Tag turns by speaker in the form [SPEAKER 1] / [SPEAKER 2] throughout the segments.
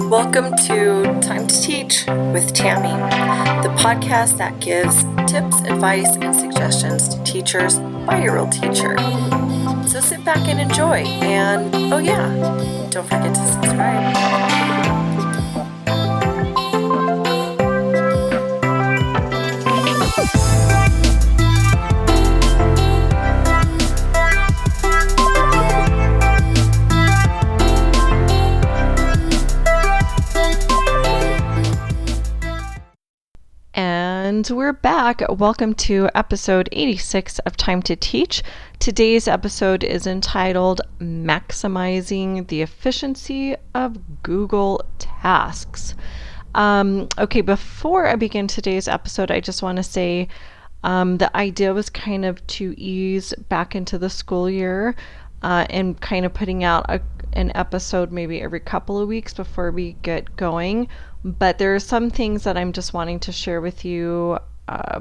[SPEAKER 1] Welcome to Time to Teach with Tammy, the podcast that gives tips, advice, and suggestions to teachers by a real teacher. So sit back and enjoy. And oh yeah, don't forget to subscribe. And we're back. Welcome to episode 86 of Time to Teach. Today's episode is entitled Maximizing the Efficiency of Google Tasks. Okay, before I begin today's episode, I just want to say the idea was kind of to ease back into the school year and kind of putting out an episode maybe every couple of weeks before we get going. But there are some things that I'm just wanting to share with you.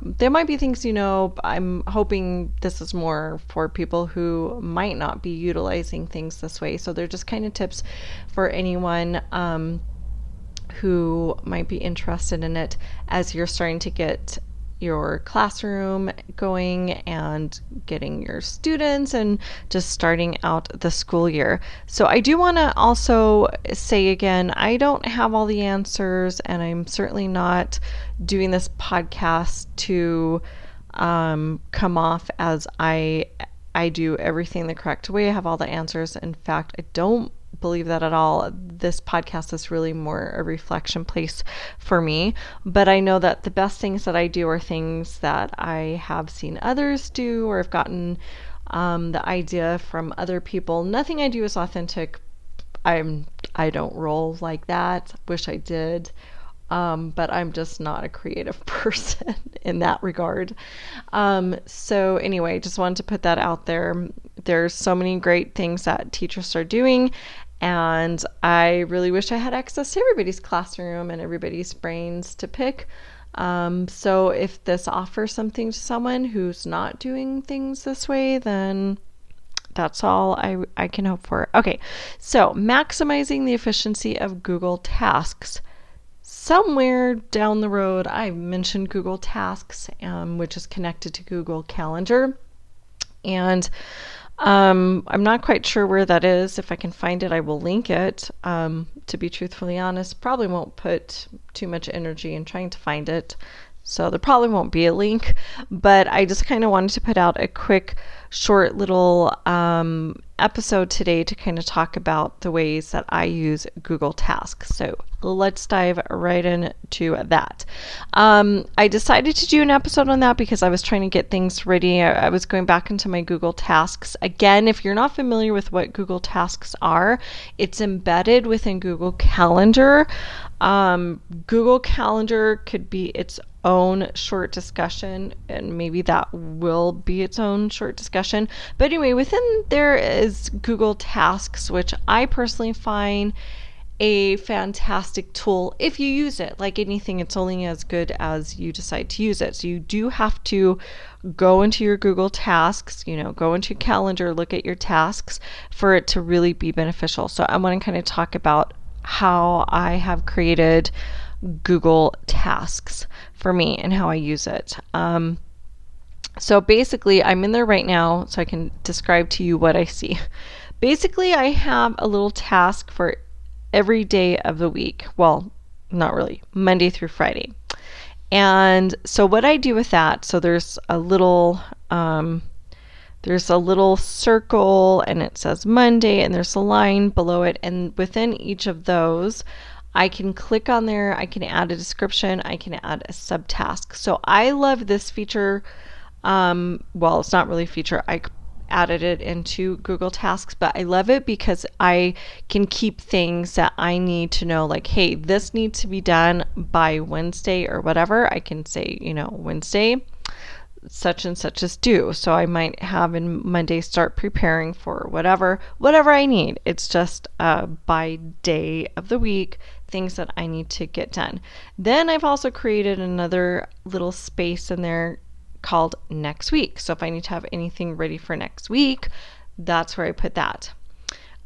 [SPEAKER 1] There might be things, I'm hoping this is more for people who might not be utilizing things this way. So they're just kind of tips for anyone who might be interested in it as you're starting to get your classroom going and getting your students and just starting out the school year. So I do want to also say again, I don't have all the answers, and I'm certainly not doing this podcast to come off as I do everything the correct way. I have all the answers. In fact, I don't believe that at all. This podcast is really more a reflection place for me, but I know that the best things that I do are things that I have seen others do, or I've gotten the idea from other people. Nothing I do is authentic. I don't roll like that. Wish I did. But I'm just not a creative person in that regard. So anyway, just wanted to put that out there. There's so many great things that teachers are doing, and I really wish I had access to everybody's classroom and everybody's brains to pick. So if this offers something to someone who's not doing things this way, then that's all I can hope for. Okay, so maximizing the efficiency of Google Tasks. Somewhere down the road, I mentioned Google Tasks, which is connected to Google Calendar. And I'm not quite sure where that is. If I can find it, I will link it. To be truthfully honest, probably won't put too much energy in trying to find it. So there probably won't be a link, but I just kind of wanted to put out a quick, short little episode today to kind of talk about the ways that I use Google Tasks. So let's dive right into that. I decided to do an episode on that because I was trying to get things ready. I was going back into my Google Tasks. Again, if you're not familiar with what Google Tasks are, it's embedded within Google Calendar. Google Calendar could be its own short discussion, and maybe that will be its own short discussion. But anyway, within there is Google Tasks, which I personally find a fantastic tool if you use it. Like anything, it's only as good as you decide to use it. So you do have to go into your Google Tasks, go into your calendar, look at your tasks for it to really be beneficial. So I want to kind of talk about how I have created Google Tasks for me and how I use it. So basically, I'm in there right now so I can describe to you what I see. Basically, I have a little task for every day of the week. Well, not really, Monday through Friday. And so what I do with that, so there's a little circle and it says Monday, and there's a line below it, and within each of those I can click on there, I can add a description, I can add a subtask. So I love this feature. Well, it's not really a feature. I added it into Google Tasks, but I love it because I can keep things that I need to know, like, hey, this needs to be done by Wednesday or whatever. I can say, Wednesday, such and such is due. So I might have in Monday start preparing for whatever I need. It's just by day of the week, things that I need to get done. Then I've also created another little space in there called next week. So if I need to have anything ready for next week, that's where I put that.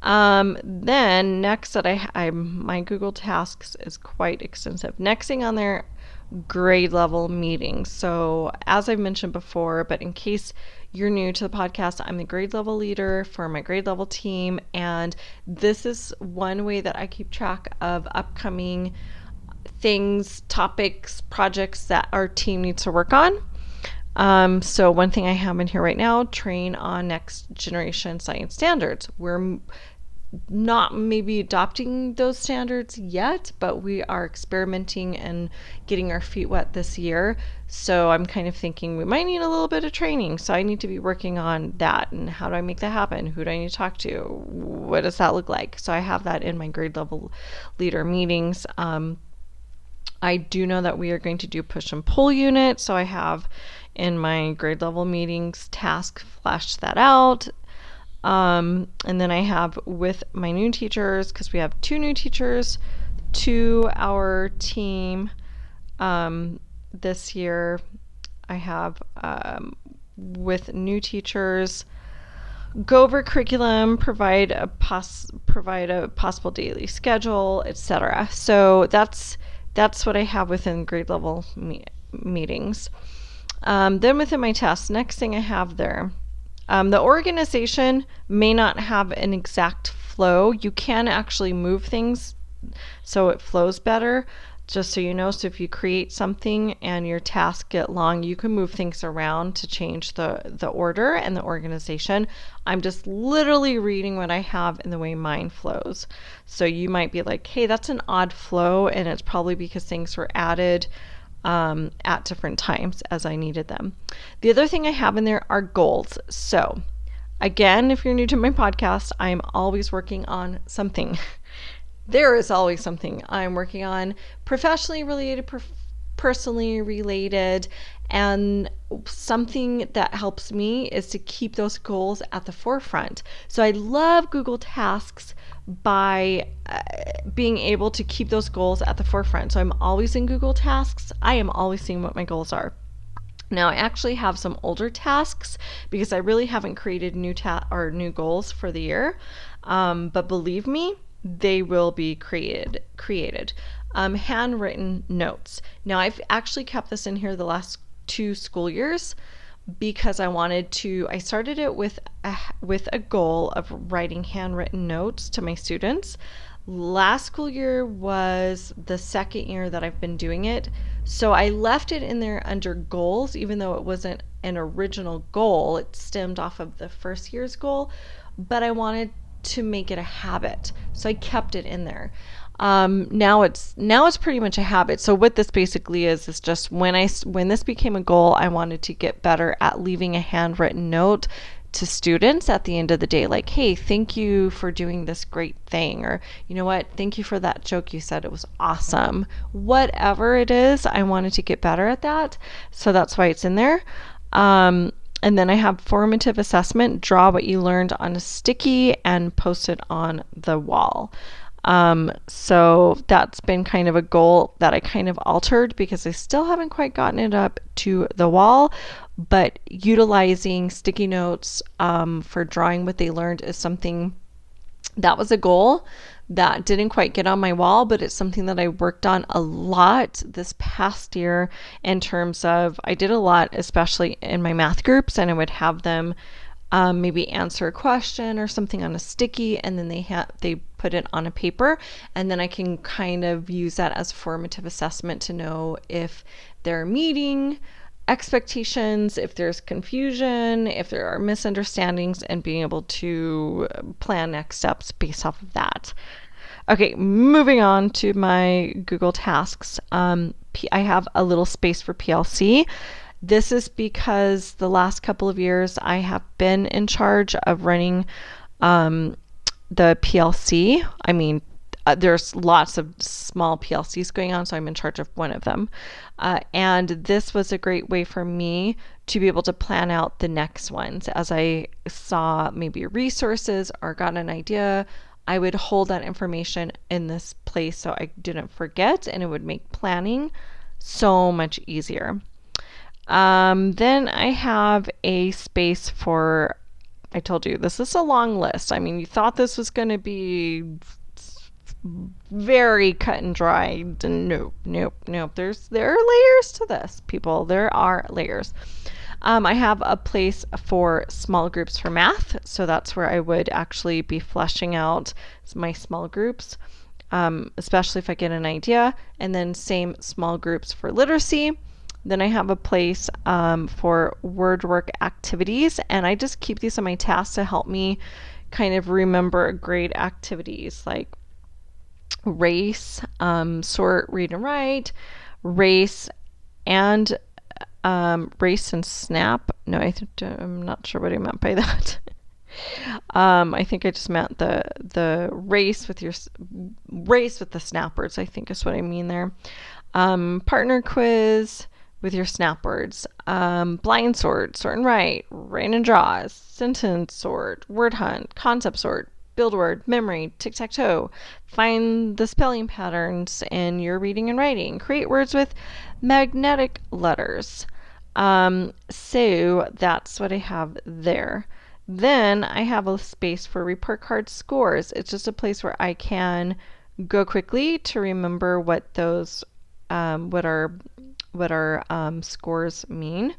[SPEAKER 2] Then next that my Google Tasks is quite extensive. Next thing on there, grade level meetings. So as I've mentioned before, but in case you're new to the podcast, I'm the grade level leader for my grade level team, and this is one way that I keep track of upcoming things, topics, projects that our team needs to work on. So one thing I have in here right now, train on next generation science standards. We're not maybe adopting those standards yet, but we are experimenting and getting our feet wet this year. So I'm kind of thinking we might need a little bit of training. So I need to be working on that. And how do I make that happen? Who do I need to talk to? What does that look like? So I have that in my grade level leader meetings. I do know that we are going to do push and pull unit. So I have in my grade level meetings task flashed that out. And then I have with my new teachers, because we have 2 new teachers to our team this year. I have with new teachers, go over curriculum, provide a possible daily schedule, etc. So that's what I have within grade level meetings. Then within my tasks, next thing I have there, the organization may not have an exact flow. You can actually move things so it flows better, just so you know. So if you create something and your tasks get long, you can move things around to change the order and the organization. I'm just literally reading what I have in the way mine flows. So you might be like, hey, that's an odd flow, and it's probably because things were added at different times as I needed them. The other thing I have in there are goals. So again, if you're new to my podcast, I'm always working on something. There is always something I'm working on, professionally related, personally related, and something that helps me is to keep those goals at the forefront. So I love Google Tasks by being able to keep those goals at the forefront. So I'm always in Google Tasks. I am always seeing what my goals are. Now I actually have some older tasks because I really haven't created new goals for the year. But believe me, they will be created. Handwritten notes. Now I've actually kept this in here the last 2 school years because I started it with a goal of writing handwritten notes to my students. Last school year was the second year that I've been doing it. So I left it in there under goals, even though it wasn't an original goal. It stemmed off of the first year's goal, but I wanted to make it a habit. So I kept it in there. Now it's pretty much a habit. So what this basically is just when this became a goal, I wanted to get better at leaving a handwritten note to students at the end of the day, like, hey, thank you for doing this great thing, or you know what, thank you for that joke you said, it was awesome. Whatever it is, I wanted to get better at that, so that's why it's in there. And then I have formative assessment, draw what you learned on a sticky and post it on the wall. So that's been kind of a goal that I kind of altered because I still haven't quite gotten it up to the wall, but utilizing sticky notes for drawing what they learned is something that was a goal that didn't quite get on my wall, but it's something that I worked on a lot this past year in terms of I did a lot, especially in my math groups, and I would have them maybe answer a question or something on a sticky, and then they put it on a paper, and then I can kind of use that as formative assessment to know if they're meeting expectations, if there's confusion, if there are misunderstandings, and being able to plan next steps based off of that. Okay, moving on to my Google Tasks. I have a little space for PLC. This is because the last couple of years I have been in charge of running the PLC. I mean, there's lots of small PLCs going on, so I'm in charge of one of them. And this was a great way for me to be able to plan out the next ones. As I saw maybe resources or got an idea, I would hold that information in this place so I didn't forget, and it would make planning so much easier. Then I have a space for
[SPEAKER 1] I told you, this is a long list. I mean, you thought this was going to be very cut and dried. Nope, nope, nope. There are layers to this, people. There are layers. I have a place for small groups for math, so that's where I would actually be fleshing out my small groups, especially if I get an idea. And then same small groups for literacy. Then I have a place for word work activities, and I just keep these on my tasks to help me kind of remember grade activities like race, sort, read and write, race, and race and snap. No, I'm not sure what I meant by that. I think I just meant the race with the snap words, I think is what I mean there. Partner quiz with your snap words. Blind sort and write and draw, sentence sort, word hunt, concept sort, build word, memory, tic-tac-toe, find the spelling patterns in your reading and writing, create words with magnetic letters. So that's what I have there. Then I have a space for report card scores. It's just a place where I can go quickly to remember what those what our scores mean.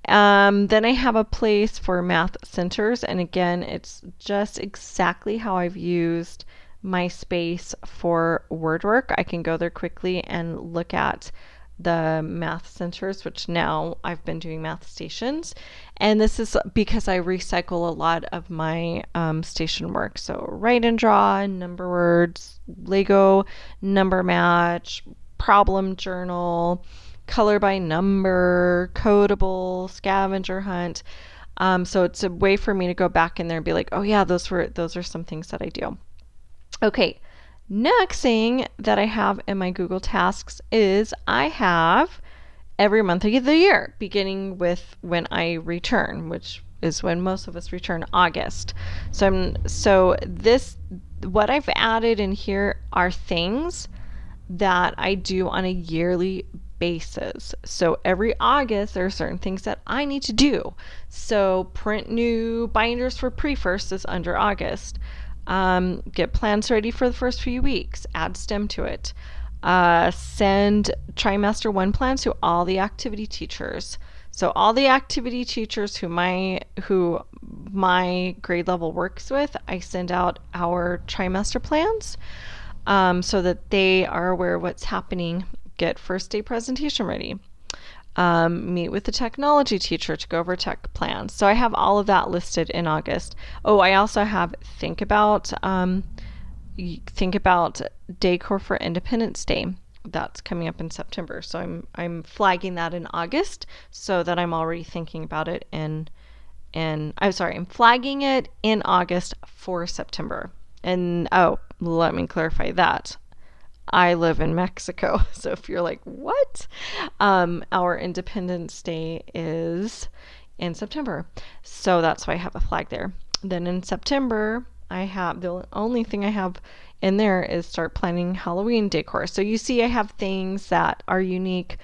[SPEAKER 1] Then I have a place for math centers, and again, it's just exactly how I've used my space for word work. I can go there quickly and look at the math centers, which now I've been doing math stations. And this is because I recycle a lot of my station work. So write and draw, number words, Lego, number match, problem journal, color by number, codable, scavenger hunt. So it's a way for me to go back in there and be like, oh yeah, those are some things that I do. Okay, next thing that I have in my Google Tasks is I have every month of the year, beginning with when I return, which is when most of us return, August. What I've added in here are things that I do on a yearly basis. So every August, there are certain things that I need to do. So print new binders for pre-first is under August. Get plans ready for the first few weeks. Add STEM to it. Send trimester 1 plans to all the activity teachers. So all the activity teachers who my grade level works with, I send out our trimester plans. So that they are aware of what's happening. Get first day presentation ready. Meet with the technology teacher to go over tech plans. So I have all of that listed in August. Oh, I also have think about decor for Independence Day. That's coming up in September. So I'm flagging that in August so that I'm already thinking about it I'm flagging it in August for September. And let me clarify that. I live in Mexico. So if you're like, what? Our Independence Day is in September. So that's why I have a flag there. Then in September, the only thing I have in there is start planning Halloween decor. So you see I have things that are unique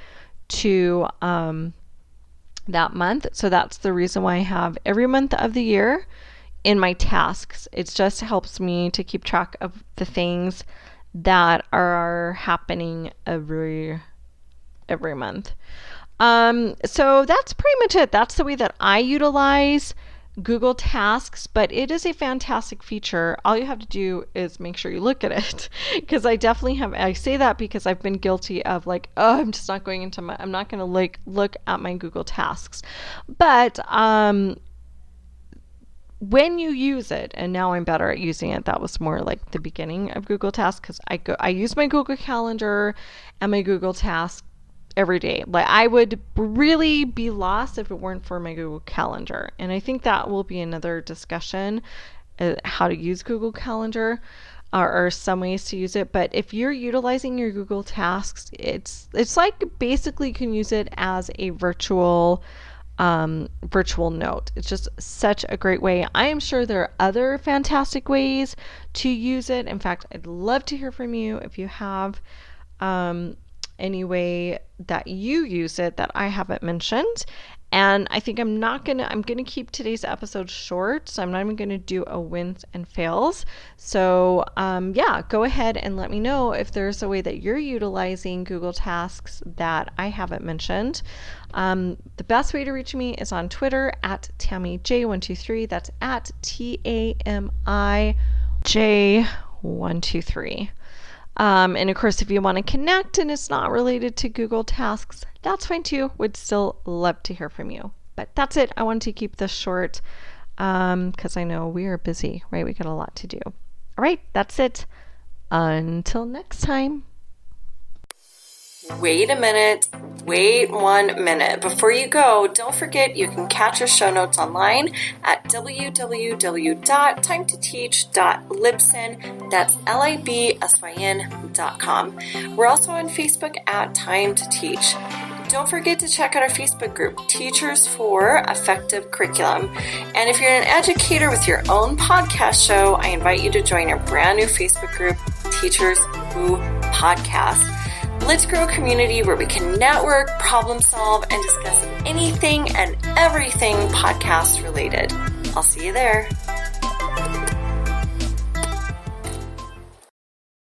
[SPEAKER 1] to that month. So that's the reason why I have every month of the year in my tasks. It just helps me to keep track of the things that are happening every month. So that's pretty much it. That's the way that I utilize Google Tasks, but it is a fantastic feature. All you have to do is make sure you look at it, because I say that because I've been guilty of like, I'm just not going I'm not going to look at my Google Tasks. But when you use it, and now I'm better at using it, that was more like the beginning of Google Tasks, because I use my Google Calendar and my Google Tasks every day. Like, I would really be lost if it weren't for my Google Calendar. And I think that will be another discussion, how to use Google Calendar, or some ways to use it. But if you're utilizing your Google Tasks, it's like basically you can use it as a virtual note. It's just such a great way. I am sure there are other fantastic ways to use it. In fact, I'd love to hear from you if you have any way that you use it that I haven't mentioned. And I think I'm gonna keep today's episode short, so I'm not even gonna do a wins and fails. So yeah, go ahead and let me know if there's a way that you're utilizing Google Tasks that I haven't mentioned. The best way to reach me is on Twitter at TammyJ123. That's at TAMIJ123. And of course, if you want to connect and it's not related to Google Tasks, that's fine too. Would still love to hear from you. But that's it. I wanted to keep this short because I know we are busy, right? We got a lot to do. All right, that's it. Until next time.
[SPEAKER 2] Wait a minute. Wait 1 minute. Before you go, don't forget you can catch our show notes online at www.timetoteach.libsyn. That's libsyn.com. We're also on Facebook at Time to Teach. Don't forget to check out our Facebook group, Teachers for Effective Curriculum. And if you're an educator with your own podcast show, I invite you to join our brand new Facebook group, Teachers Who Podcast. Let's grow a community where we can network, problem solve, and discuss anything and everything podcast related. I'll see you there.